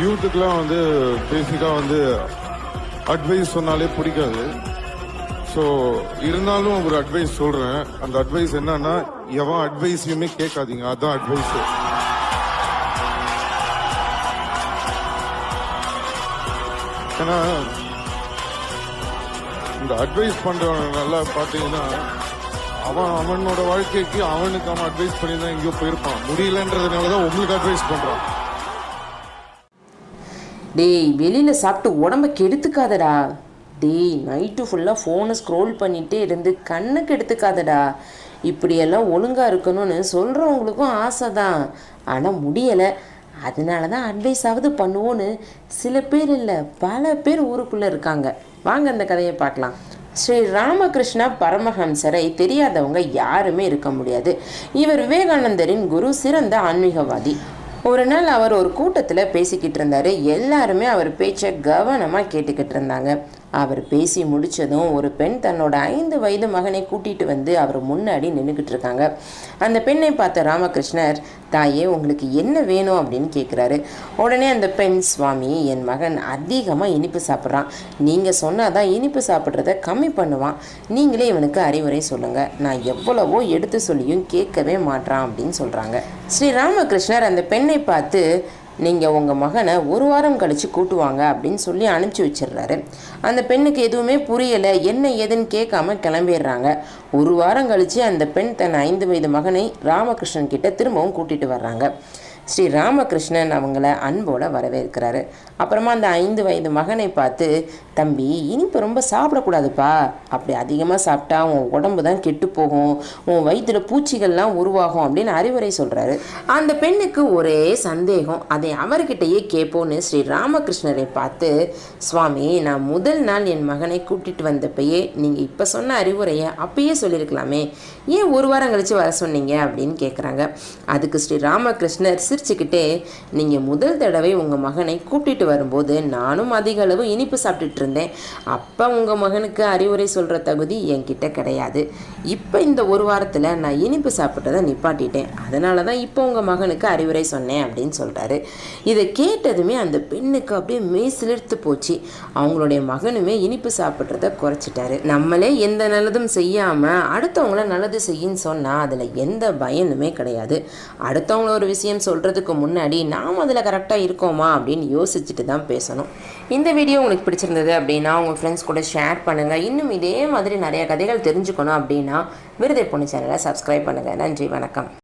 யூத்துக்கெலாம் வந்து பேசிக்காக வந்து அட்வைஸ் சொன்னாலே பிடிக்காது. ஸோ இருந்தாலும் ஒரு அட்வைஸ் சொல்கிறேன். அந்த அட்வைஸ் என்னன்னா, எவன் அட்வைஸையுமே கேட்காதீங்க. அதுதான் அட்வைஸு. ஏன்னா இந்த அட்வைஸ் பண்ணுறவன் நல்லா பார்த்தீங்கன்னா, அவனோட வாழ்க்கைக்கு அவனுக்கு அவன் அட்வைஸ் பண்ணி தான் எங்கேயோ போயிருப்பான். முடியலன்றதுனால தான் உங்களுக்கு அட்வைஸ் பண்ணுறான். டேய், வெளியில் சாப்பிட்டு உடம்ப கெடுத்துக்காதடா. டேய், நைட்டு ஃபுல்லாக ஃபோனை ஸ்க்ரோல் பண்ணிகிட்டே இருந்து கண்ணுக்கு எடுத்துக்காதடா. இப்படியெல்லாம் ஒழுங்காக இருக்கணும்னு சொல்கிறவங்களுக்கும் ஆசை தான், ஆனால் முடியலை. அதனால தான் அட்வைஸாவது பண்ணுவோன்னு சில பேர் இல்லை, பல பேர் ஊருக்குள்ளே இருக்காங்க. வாங்க அந்த கதையை பார்க்கலாம். ஸ்ரீ ராமகிருஷ்ண பரமஹம்சரை தெரியாதவங்க யாருமே இருக்க முடியாது. இவர் விவேகானந்தரின் குரு, சிறந்த ஆன்மீகவாதி. ஒரு நாள் அவர் ஒரு கூட்டத்தில் பேசிக்கிட்டு இருந்தார். எல்லாருமே அவர் பேச்சை கவனமாக கேட்டுக்கிட்டு இருந்தாங்க. அவர் பேசி முடித்ததும் ஒரு பெண் தன்னோட 5 வயது மகனை கூட்டிகிட்டு வந்து அவர் முன்னாடி நின்றுக்கிட்டு இருக்காங்க. அந்த பெண்ணை பார்த்த ராமகிருஷ்ணர், தாயே உங்களுக்கு என்ன வேணும் அப்படின்னு கேட்குறாரு. உடனே அந்த பெண், சுவாமி என் மகன் அதிகமாக இனிப்பு சாப்பிட்றான். நீங்கள் சொன்னால் தான் இனிப்பு சாப்பிட்றத கம்மி பண்ணுவான். நீங்களே இவனுக்கு அறிவுரை சொல்லுங்கள். நான் எவ்வளவோ எடுத்து சொல்லியும் கேட்கவே மாட்டான் அப்படின்னு சொல்கிறாங்க. ஸ்ரீ ராமகிருஷ்ணர் அந்த பெண்ணை பார்த்து, நீங்கள் உங்கள் மகனை 1 வாரம் கழித்து கூட்டுவாங்க அப்படின்னு சொல்லி அனுப்பிச்சி வச்சிடுறாரு. அந்த பெண்ணுக்கு எதுவுமே புரியலை, என்ன ஏதுன்னு கேட்காம கிளம்பிடுறாங்க. 1 வாரம் கழித்து அந்த பெண் தன் 5 வயது மகனை ராமகிருஷ்ணன் கிட்ட திரும்பவும் கூட்டிகிட்டு வர்றாங்க. ஸ்ரீ ராமகிருஷ்ணன் அவங்கள அன்போடு வரவேற்கிறாரு. அப்புறமா அந்த 5 வயது மகனை பார்த்து, தம்பி இனிப்பு ரொம்ப சாப்பிடக்கூடாதுப்பா. அப்படி அதிகமாக சாப்பிட்டா உன் உடம்பு தான் கெட்டு போகும், உன் வயிற்றுல பூச்சிகள்லாம் உருவாகும் அப்படின்னு அறிவுரை சொல்கிறாரு. அந்த பெண்ணுக்கு ஒரே சந்தேகம், அதை அவர்கிட்டயே கேட்போன்னு ஸ்ரீ ராமகிருஷ்ணரை பார்த்து, சுவாமி நான் முதல் நாள் என் மகனை கூட்டிகிட்டு வந்தப்பயே நீங்கள் இப்போ சொன்ன அறிவுரையை அப்பயே சொல்லியிருக்கலாமே, ஏன் 1 வாரம் கழித்து வர சொன்னீங்க அப்படின்னு கேட்குறாங்க. அதுக்கு ஸ்ரீ ராமகிருஷ்ணர் சிரிச்சுக்கிட்டே, நீங்கள் முதல் தடவை உங்கள் மகனை கூப்பிட்டு வரும்போது நானும் அதிக அளவு இனிப்பு சாப்பிட்டுட்டு இருந்தேன். அப்போ உங்கள் மகனுக்கு அறிவுரை சொல்கிற தகுதி என்கிட்ட கிடையாது. இப்போ இந்த 1 வாரத்தில் நான் இனிப்பு சாப்பிட்றதை நிப்பாட்டிட்டேன். அதனால தான் இப்போ உங்கள் மகனுக்கு அறிவுரை சொன்னேன் அப்படின்னு சொல்கிறாரு. இதை கேட்டதுமே அந்த பெண்ணுக்கு அப்படியே மெய் சிலிர்த்து போச்சு. அவங்களுடைய மகனுமே இனிப்பு சாப்பிட்றத குறைச்சிட்டாரு. நம்மளே எந்த நல்லதும் செய்யாமல் அடுத்தவங்கள நல்லது செய்யின்னு சொன்னால் அதில் எந்த பயனுமே கிடையாது. அடுத்தவங்கள ஒரு விஷயம் சொல்கிறதுக்கு முன்னாடி நாம் அதில் கரெக்டாக இருக்கோமா அப்படின்னு யோசிச்சுட்டு தான் பேசணும். இந்த வீடியோ உங்களுக்கு பிடிச்சிருந்தது அப்படின்னா உங்கள் ஃப்ரெண்ட்ஸ் கூட ஷேர் பண்ணுங்கள். இன்னும் இதே மாதிரி நிறைய கதைகள் தெரிஞ்சுக்கணும் அப்படின்னா விருதை பொண்ணு சேனலை சப்ஸ்கிரைப் பண்ணுங்கள். நன்றி, வணக்கம்.